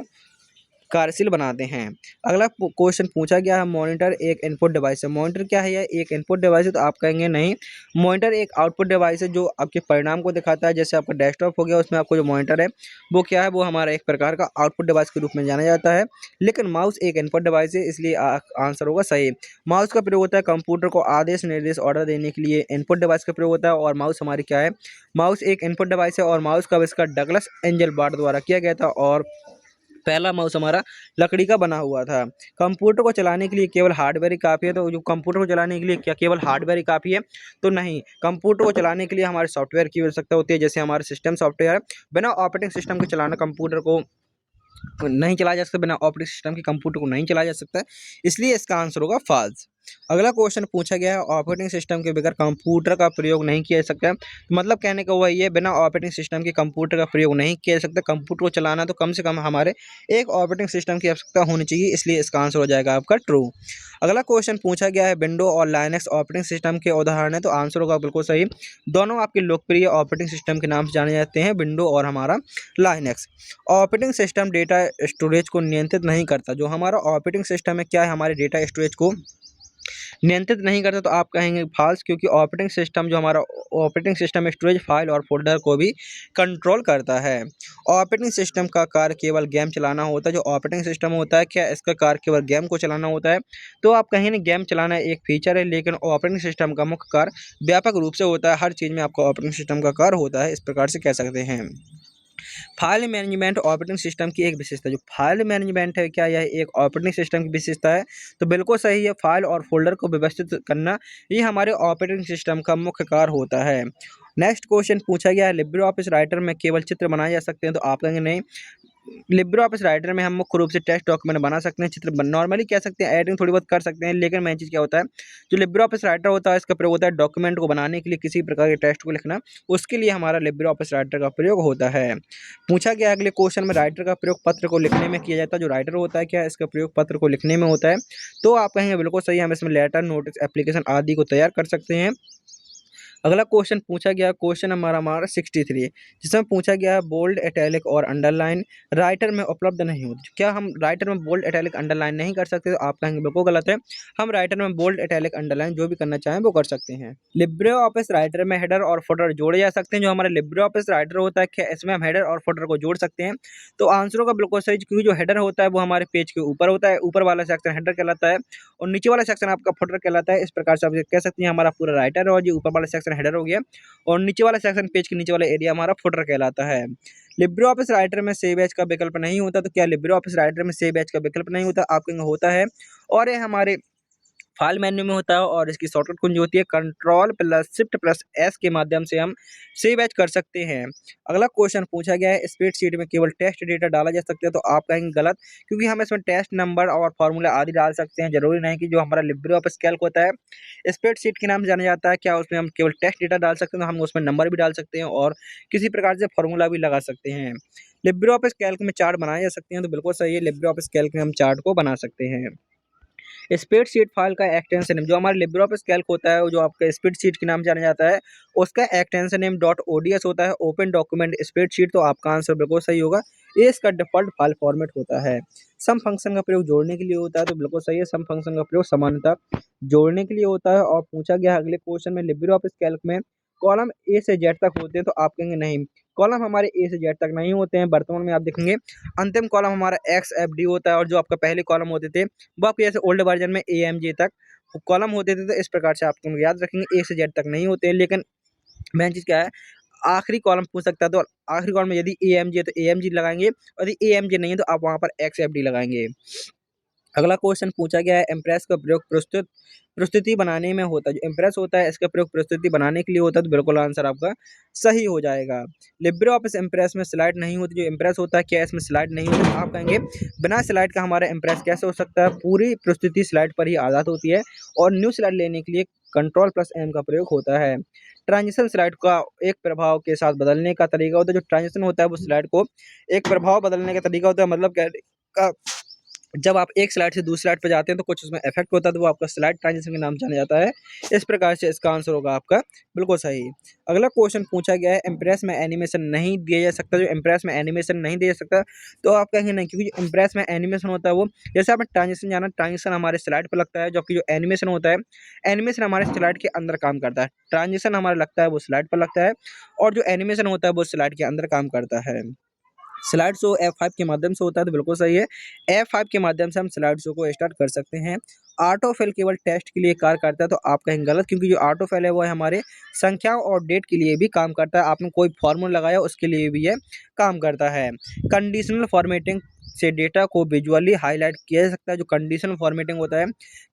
कार्यशील बनाते हैं। अगला क्वेश्चन पूछा गया है, मॉनिटर एक इनपुट डिवाइस है। मॉनिटर क्या है? यह एक इनपुट डिवाइस है, तो आप कहेंगे नहीं, मॉनिटर एक आउटपुट डिवाइस है जो आपके परिणाम को दिखाता है। जैसे आपका डेस्कटॉप हो गया, उसमें आपको जो मॉनिटर है वो क्या है, वो हमारा एक प्रकार का आउटपुट डिवाइस के रूप में जाना जाता है। लेकिन माउस एक इनपुट डिवाइस है, इसलिए आंसर होगा सही। माउस का प्रयोग होता है कंप्यूटर को आदेश निर्देश ऑर्डर देने के लिए, इनपुट डिवाइस का प्रयोग होता है। और माउस हमारी क्या है, माउस एक इनपुट डिवाइस है। और माउस का आविष्कार डगलस एंजल बार्ट द्वारा किया गया था और पहला माउस हमारा लकड़ी का बना हुआ था। कंप्यूटर को चलाने के लिए केवल हार्डवेयर ही काफ़ी है, तो जो कंप्यूटर को चलाने के लिए क्या केवल हार्डवेयर ही काफ़ी है? तो नहीं, कंप्यूटर को चलाने के लिए हमारे सॉफ्टवेयर की आवश्यकता होती है। जैसे हमारे सिस्टम सॉफ्टवेयर है, बिना ऑपरेटिंग सिस्टम के चलाना कंप्यूटर को नहीं चलाया जा सकता, बिना ऑपरेटिंग सिस्टम के कंप्यूटर को नहीं चलाया जा सकता, इसलिए इसका आंसर होगा फॉल्स। अगला क्वेश्चन पूछा गया है, ऑपरेटिंग सिस्टम के बगैर कंप्यूटर का प्रयोग नहीं किया जा सकता। तो मतलब कहने का वही है, बिना ऑपरेटिंग सिस्टम के कंप्यूटर का प्रयोग नहीं किया जा सकता। कंप्यूटर को चलाना तो कम से कम हमारे एक ऑपरेटिंग सिस्टम की आवश्यकता होनी चाहिए, इसलिए इसका आंसर हो जाएगा आपका ट्रू। अगला क्वेश्चन पूछा गया है, विंडो और लाइनक्स ऑपरेटिंग सिस्टम के उदाहरण है, तो आंसर होगा बिल्कुल सही। दोनों आपके लोकप्रिय ऑपरेटिंग सिस्टम के नाम से जाने जाते हैं, विंडो और हमारा Linux. Operating system data storage को नियंत्रित नहीं करता। जो हमारा ऑपरेटिंग सिस्टम है क्या है, हमारे डेटा स्टोरेज को नियंत्रित नहीं करता, तो आप कहेंगे फॉल्स, क्योंकि ऑपरेटिंग सिस्टम जो हमारा ऑपरेटिंग सिस्टम स्टोरेज फाइल और फोल्डर को भी कंट्रोल करता है। ऑपरेटिंग सिस्टम का कार्य केवल गेम चलाना होता है। जो ऑपरेटिंग सिस्टम होता है क्या इसका कार्य केवल गेम को चलाना होता है? तो आप कहेंगे गेम चलाना एक फीचर है, लेकिन ऑपरेटिंग सिस्टम का मुख्य कार्य व्यापक रूप से होता है। हर चीज़ में आपका ऑपरेटिंग सिस्टम का कार्य होता है, इस प्रकार से कह सकते हैं। फाइल मैनेजमेंट ऑपरेटिंग सिस्टम की एक विशेषता। जो फाइल मैनेजमेंट है क्या यह एक ऑपरेटिंग सिस्टम की विशेषता है? तो बिल्कुल सही है, फाइल और फोल्डर को व्यवस्थित करना ये हमारे ऑपरेटिंग सिस्टम का मुख्य कार्य होता है। नेक्स्ट क्वेश्चन पूछा गया है, लिब्रे ऑफिस राइटर में केवल चित्र बनाए जा सकते हैं, तो आप कहेंगे नहीं, लिब्रे ऑफिस राइटर में हम मुख्य रूप से टेक्स्ट डॉक्यूमेंट बना सकते हैं, चित्र नॉर्मली कह सकते हैं, एडिटिंग थोड़ी बहुत कर सकते हैं। लेकिन मेन चीज़ क्या होता है, जो लिब्रे ऑफिस राइटर होता है इसका प्रयोग होता है डॉक्यूमेंट को बनाने के लिए, किसी प्रकार के टेक्स्ट को लिखना, उसके लिए हमारा लिब्रे ऑफिस राइटर का प्रयोग होता है। पूछा गया अगले क्वेश्चन में, राइटर का प्रयोग पत्र को लिखने में किया जाता है। जो राइटर होता है क्या इसका प्रयोग पत्र को लिखने में होता है? तो आप कहेंगे बिल्कुल सही, हम इसमें लेटर, नोटिस, एप्लीकेशन आदि को तैयार कर सकते हैं। अगला क्वेश्चन पूछा गया, क्वेश्चन हमारा 63, जिसमें पूछा गया है बोल्ड, इटैलिक और अंडरलाइन राइटर में उपलब्ध नहीं होती। क्या हम राइटर में बोल्ड, इटैलिक, अंडरलाइन नहीं कर सकते? तो आप कहेंगे बिल्कुल गलत है, हम राइटर में बोल्ड, इटैलिक, अंडरलाइन जो भी करना चाहें वो कर सकते हैं। लिब्रे ऑफिस राइटर में हेडर और फुटर जोड़े जा सकते हैं। जो हमारा लिब्रे ऑफिस राइटर होता है क्या इसमें हम हेडर और फुटर को जोड़ सकते हैं? तो आंसर होगा बिल्कुल सही, क्योंकि जो हेडर होता है वो हमारे पेज के ऊपर होता है, ऊपर वाला सेक्शन हेडर कहलाता है और नीचे वाला सेक्शन आपका फुटर कहलाता है। इस प्रकार से आप कह सकते हैं हमारा पूरा राइटर है और जो ऊपर वाला सेक्शन हेडर हो गया और नीचे वाला सेक्शन, पेज के नीचे वाला एरिया हमारा फुटर कहलाता है। लिब्रे ऑफिस राइटर में सेव एज का विकल्प नहीं होता। तो क्या लिब्रे ऑफिस राइटर में सेव एज का विकल्प नहीं होता? आप कहेंगे होता है, और ये हमारे फाइल मेन्यू में होता है और इसकी शॉर्टकट कुंजी होती है control plus shift plus S के माध्यम से हम सेव एज कर सकते हैं। अगला क्वेश्चन पूछा गया है, स्प्रेडशीट में केवल टेक्स्ट डेटा डाला जा सकता है, तो आप कहेंगे गलत, क्योंकि हम इसमें टेक्स्ट नंबर और फार्मूला आदि डाल सकते हैं। जरूरी नहीं कि जो हमारा लिब्रे ऑफिस कैल्क होता है स्प्रेडशीट के नाम से जाना जाता है, क्या उसमें हम केवल टेक्स्ट डेटा डाल सकते हैं? तो हम उसमें नंबर भी डाल सकते हैं और किसी प्रकार से फार्मूला भी लगा सकते हैं। लिब्रे ऑफिस कैल्क में चार्ट बनाए जा सकते हैं, तो बिल्कुल सही है, लिब्रे ऑफिस कैल्क में हम चार्ट को बना सकते हैं। स्प्रेडशीट फाइल का एक्सटेंशन नेम, जो हमारा लिब्रे ऑफिस कैल्क होता है, जो आपका स्प्रेडशीट के नाम से जाना जाता है, उसका एक्सटेंशन नेम डॉट ओडीएस होता है, ओपन डॉक्यूमेंट स्प्रेडशीट। तो आपका आंसर बिल्कुल सही होगा, ये इसका डिफॉल्ट फाइल फॉर्मेट होता है। सम फंक्शन का प्रयोग जोड़ने के लिए होता है, तो बिल्कुल सही है, सम फंक्शन का प्रयोग समानता जोड़ने के लिए होता है। और पूछा गया अगले क्वेश्चन में, लिब्रे ऑफिस कैल्क में कॉलम ए से जेड तक होते हैं, तो आप कहेंगे नहीं, कॉलम हमारे ए से जेड तक नहीं होते हैं। वर्तमान में आप देखेंगे अंतिम कॉलम हमारा एक्स एफ डी होता है और जो आपका पहले कॉलम होते थे वो आपके जैसे ओल्ड वर्जन में ए एम जे तक कॉलम होते थे। तो इस प्रकार से आप याद रखेंगे ए से जेड तक नहीं होते हैं। लेकिन मेन चीज़ क्या है, आखिरी कॉलम पूछ सकता है, तो आखिरी कॉलम में यदि ए एम जी है तो ए एम जी लगाएंगे, और यदि ए एम जी नहीं है तो आप वहाँ पर एक्स एफ डी लगाएंगे। अगला क्वेश्चन पूछा गया है, इम्प्रेस का प्रयोग प्रस्तुति बनाने में होता है। जो इम्प्रेस होता है इसका प्रयोग प्रस्तुति बनाने के लिए होता है, तो बिल्कुल आंसर आपका सही हो जाएगा। लिब्रे ऑफिस इम्प्रेस में स्लाइड नहीं होती। जो इम्प्रेस होता है क्या इसमें स्लाइड नहीं होती? आप कहेंगे बिना स्लाइड का हमारा इम्प्रेस कैसे हो सकता है? पूरी प्रस्तुति स्लाइड पर ही आधारित होती है और न्यू स्लाइड लेने के लिए कंट्रोल प्लस एम का प्रयोग होता है। ट्रांजिशन स्लाइड का एक प्रभाव के साथ बदलने का तरीका होता है। जो ट्रांजिशन होता है वो स्लाइड को एक प्रभाव बदलने का तरीका होता है, मतलब क्या जब आप एक स्लाइड से दूसरी स्लाइड पे जाते हैं तो कुछ उसमें इफेक्ट होता है, तो वो आपका स्लाइड ट्रांजिशन के नाम जाना जाता है। इस प्रकार से इसका आंसर होगा आपका बिल्कुल सही। अगला क्वेश्चन पूछा गया है, इम्प्रेस में एनिमेशन नहीं दिया जा सकता। जो इम्प्रेस में एनिमेशन नहीं दिया जा सकता, तो आप कहेंगे नहीं, क्योंकि जो इम्प्रेस में एनिमेशन होता है वो, जैसे आपने ट्रांजिशन जाना, ट्रांजिशन हमारे स्लाइड पर लगता है, जबकि जो एनिमेशन होता है, एनिमेशन हमारे स्लाइड के अंदर काम करता है। ट्रांजिशन हमारा लगता है वो स्लाइड पर लगता है, और जो एनिमेशन होता है वो स्लाइड के अंदर काम करता है। स्लाइड शो F5 के माध्यम से होता है, तो बिल्कुल सही है। F5 के माध्यम से हम स्लाइड शो को स्टार्ट कर सकते हैं। ऑटोफिल केवल टेक्स्ट के लिए कार्य करता है, तो आप कहेंगे गलत, क्योंकि जो ऑटोफिल है वो है हमारे संख्याओं और डेट के लिए भी काम करता है। आपने कोई फॉर्मूला लगाया उसके लिए भी ये काम करता है। कंडीशनल फॉर्मेटिंग से डेटा को विजुअली हाईलाइट किया जा सकता है। जो कंडीशनल फॉर्मेटिंग होता है,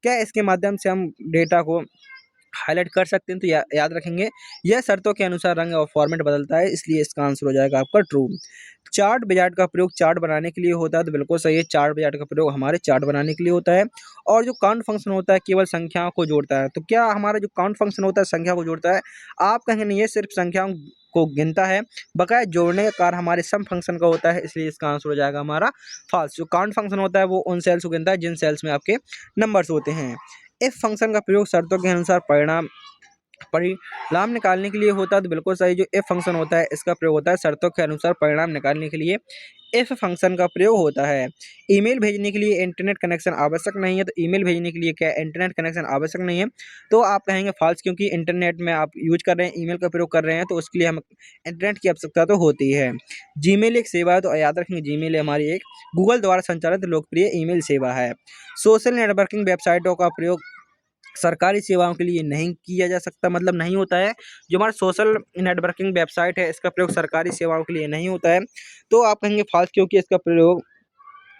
क्या इसके माध्यम से हम डेटा को हाईलाइट कर सकते हैं? तो याद रखेंगे, यह शर्तों के अनुसार रंग और फॉर्मेट बदलता है, इसलिए इसका आंसर हो जाएगा आपका ट्रू। चार्ट विजार्ड का प्रयोग चार्ट बनाने के लिए होता है, तो बिल्कुल सही है। चार्ट विजार्ड का प्रयोग हमारे चार्ट बनाने के लिए होता है। और जो काउंट फंक्शन होता है केवल संख्याओं को जोड़ता है। तो क्या हमारा जो काउंट फंक्शन होता है संख्या को जोड़ता है? आप कहेंगे नहीं, ये सिर्फ संख्याओं को गिनता है, बकाया जोड़ने का कार्य हमारे सम फंक्शन का होता है, इसलिए इसका आंसर हो जाएगा हमारा फॉल्स। जो काउंट फंक्शन होता है वो उन सेल्स को गिनता है जिन सेल्स में आपके नंबर्स होते हैं। इफ फंक्शन का प्रयोग शर्तों के अनुसार परिणाम निकालने के लिए होता है, तो बिल्कुल सही। जो इफ फंक्शन होता है इसका प्रयोग होता है शर्तों के अनुसार परिणाम निकालने के लिए, इफ फंक्शन का प्रयोग होता है। ईमेल भेजने के लिए इंटरनेट कनेक्शन आवश्यक नहीं है, तो ईमेल भेजने के लिए क्या इंटरनेट कनेक्शन आवश्यक नहीं है? तो आप कहेंगे फॉल्स, क्योंकि इंटरनेट में आप यूज कर रहे हैं, ईमेल का प्रयोग कर रहे हैं, तो उसके लिए हम इंटरनेट की आवश्यकता तो होती है। जीमेल एक सेवा है, तो याद रखेंगे जीमेल हमारी एक गूगल द्वारा संचालित लोकप्रिय ईमेल सेवा है। सोशल नेटवर्किंग वेबसाइटों का प्रयोग सरकारी सेवाओं के लिए नहीं किया जा सकता, मतलब नहीं होता है। जो हमारा सोशल नेटवर्किंग वेबसाइट है इसका प्रयोग सरकारी सेवाओं के लिए नहीं होता है, तो आप कहेंगे फॉल्स, क्योंकि इसका प्रयोग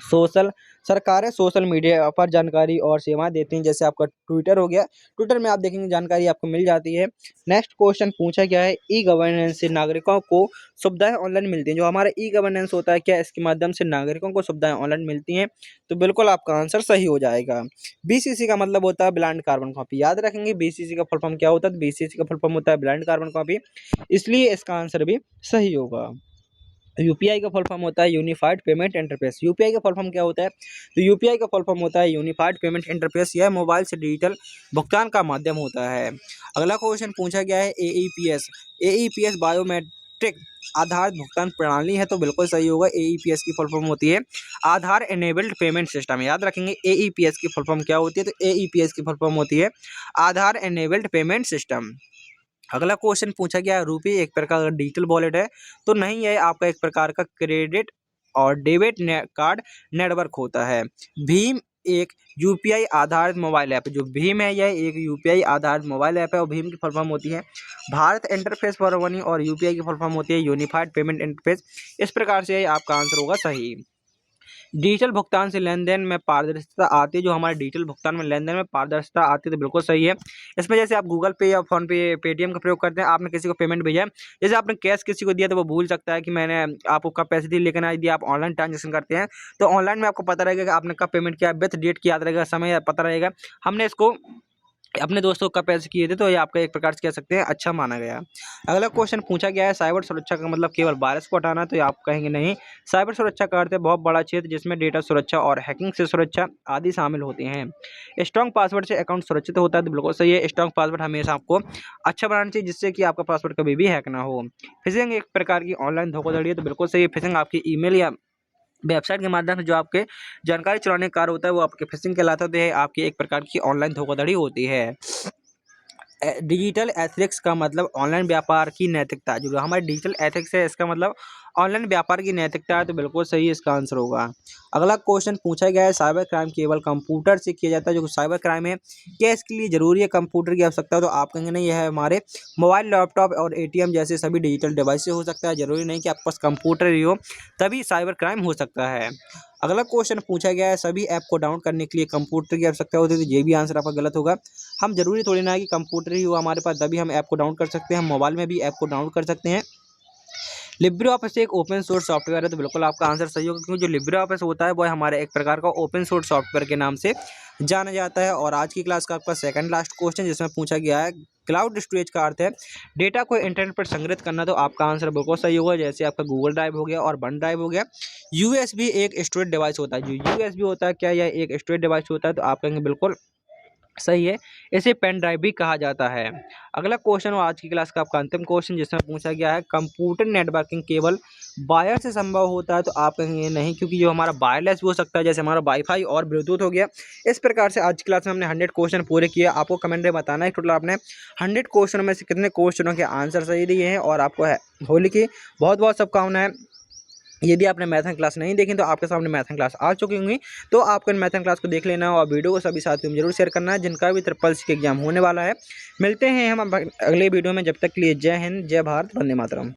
सोशल सरकारें सोशल मीडिया पर जानकारी और सेवाएं देती हैं, जैसे आपका ट्विटर हो गया। ट्विटर में आप देखेंगे जानकारी आपको मिल जाती है। नेक्स्ट क्वेश्चन पूछा गया है, ई गवर्नेंस से नागरिकों को सुविधाएं ऑनलाइन मिलती हैं। जो हमारा ई गवर्नेंस होता है, क्या इसके माध्यम से नागरिकों को सुविधाएं ऑनलाइन मिलती हैं? तो बिल्कुल आपका आंसर सही हो जाएगा। बीसीसी का मतलब होता है ब्लाइंड कार्बन कॉपी। याद रखेंगे बीसीसी का फुल फॉर्म क्या होता है? बीसीसी का फुल फॉर्म होता है ब्लाइंड कार्बन कॉपी, इसलिए इसका आंसर भी सही होगा। यूपीआई का फुल फॉर्म होता है यूनिफाइड पेमेंट इंटरफेस। यूपीआई का फुल फॉर्म क्या होता है? तो यूपीआई का फुल फॉर्म होता है यूनिफाइड पेमेंट इंटरफेस। यह मोबाइल से डिजिटल भुगतान का माध्यम होता है। अगला क्वेश्चन पूछा गया है, एईपीएस। एईपीएस बायोमेट्रिक आधार भुगतान प्रणाली है, तो बिल्कुल सही होगा। एईपीएस की फुल फॉर्म होती है आधार एनेबल्ड पेमेंट सिस्टम। याद रखेंगे एईपीएस की फुल फॉर्म क्या होती है? तो एईपीएस की फुल फॉर्म होती है आधार एनेबल्ड पेमेंट सिस्टम। अगला क्वेश्चन पूछा गया, रुपये एक प्रकार का डिजिटल वॉलेट है? तो नहीं है, आपका एक प्रकार का क्रेडिट और डेबिट कार्ड नेटवर्क होता है। भीम एक यूपीआई आधारित मोबाइल ऐप। जो भीम है यह एक यूपीआई आधारित मोबाइल ऐप है, और भीम की फुल फॉर्म होती है भारत इंटरफेस फॉर मनी, और यूपीआई की फुल फॉर्म होती है यूनिफाइड पेमेंट इंटरफेस। इस प्रकार से आपका आंसर होगा सही। डिजिटल भुगतान से लेन-देन में पारदर्शिता आती है। जो हमारे डिजिटल भुगतान में लेन-देन में पारदर्शिता आती है, तो बिल्कुल सही है। इसमें जैसे आप गूगल पे या फ़ोन पे, पेटीएम का प्रयोग करते हैं, आपने किसी को पेमेंट भेजा है, जैसे आपने कैश किसी को दिया तो वो भूल सकता है कि मैंने आपको कब पैसे दिए, लेकिन यदि आप ऑनलाइन ट्रांज़ैक्शन करते हैं, तो ऑनलाइन में आपको पता रहेगा कि आपने कब पेमेंट किया, विथ डेट की याद रहेगा, समय पता रहेगा। हमने इसको अपने दोस्तों को कब पैसे किए थे, तो ये आपका एक प्रकार से कह सकते हैं अच्छा माना गया। अगला क्वेश्चन पूछा गया है, साइबर सुरक्षा का मतलब केवल वायरस को हटाना? तो ये आप कहेंगे नहीं, साइबर सुरक्षा का अर्थ है बहुत बड़ा क्षेत्र जिसमें डेटा सुरक्षा और हैकिंग से सुरक्षा आदि शामिल होते हैं। स्ट्रॉन्ग पासवर्ड से अकाउंट सुरक्षित होता है, तो बिल्कुल सही है। स्ट्रॉन्ग पासवर्ड हमेशा आपको अच्छा बनाना चाहिए, जिससे कि आपका पासवर्ड कभी भी हैक ना हो। फिशिंग एक प्रकार की ऑनलाइन धोखाधड़ी है, तो बिल्कुल सही है। फिशिंग आपकी ईमेल या वेबसाइट के माध्यम से जो आपके जानकारी चुराने का कार्य होता है वो आपके फिशिंग कहलाता है, तो ये आपकी एक प्रकार की ऑनलाइन धोखाधड़ी होती है। डिजिटल एथिक्स का मतलब ऑनलाइन व्यापार की नैतिकता। जो हमारी डिजिटल एथिक्स है इसका मतलब ऑनलाइन व्यापार की नैतिकता है, तो बिल्कुल सही इसका आंसर होगा। अगला क्वेश्चन पूछा गया है, साइबर क्राइम केवल कंप्यूटर से किया जाता है? जो साइबर क्राइम है क्या इसके लिए जरूरी है कंप्यूटर की आवश्यकता? तो आप कहेंगे नहीं, यह है हमारे मोबाइल, लैपटॉप और एटीएम जैसे सभी डिजिटल डिवाइस से हो सकता है। जरूरी नहीं कि आपके पास कंप्यूटर ही हो तभी साइबर क्राइम हो सकता है। अगला क्वेश्चन पूछा गया है, सभी ऐप को डाउनलोड करने के लिए कंप्यूटर की आवश्यकता होती है? तो ये भी आंसर आपका गलत होगा। हम जरूरी थोड़ी ना है कि कंप्यूटर ही हो हमारे पास तभी हम ऐप को डाउनलोड कर सकते हैं। हम मोबाइल में भी ऐप को डाउनलोड कर सकते हैं। लिब्रे ऑफिस एक ओपन सोर्स सॉफ्टवेयर है, तो बिल्कुल आपका आंसर सही होगा, क्योंकि जो लिब्रे ऑफिस होता है वो हमारे एक प्रकार का ओपन सोर्स सॉफ्टवेयर के नाम से जाना जाता है। और आज की क्लास का आपका सेकंड लास्ट क्वेश्चन जिसमें पूछा गया है, क्लाउड स्टोरेज का अर्थ है डेटा को इंटरनेट पर संग्रहित करना। तो आपका आंसर बिल्कुल सही होगा, जैसे आपका गूगल ड्राइव हो गया और वन ड्राइव हो गया। यूएसबी एक स्टोरेज डिवाइस होता है। जो यूएसबी होता है, क्या यह एक स्टोरेज डिवाइस होता है? तो आप कहेंगे बिल्कुल सही है, इसे पेन ड्राइव भी कहा जाता है। अगला क्वेश्चन और आज की क्लास का आपका अंतिम क्वेश्चन जिसमें पूछा गया है कंप्यूटर नेटवर्किंग केवल वायर से संभव होता है? तो आप कहेंगे नहीं, क्योंकि जो हमारा वायरलेस भी हो सकता है, जैसे हमारा वाईफाई और ब्लूटूथ हो गया। इस प्रकार से आज की क्लास में हमने 100 क्वेश्चन पूरे किए। आपको कमेंट में बताना है टोटल आपने 100 क्वेश्चनों में से कितने क्वेश्चनों के आंसर सही दिए हैं। और आपको है होली की बहुत बहुत शुभकामनाएं। यदि आपने मैथन क्लास नहीं देखी तो आपके सामने मैथन क्लास आ चुकी होंगी, तो आपको इन मैथन क्लास को देख लेना है और वीडियो को सभी साथियों में जरूर शेयर करना है जिनका भी ट्रिपल सी एग्जाम होने वाला है। मिलते हैं हम अगले वीडियो में, जब तक के लिए जय हिंद, जय भारत, वंदे मातरम।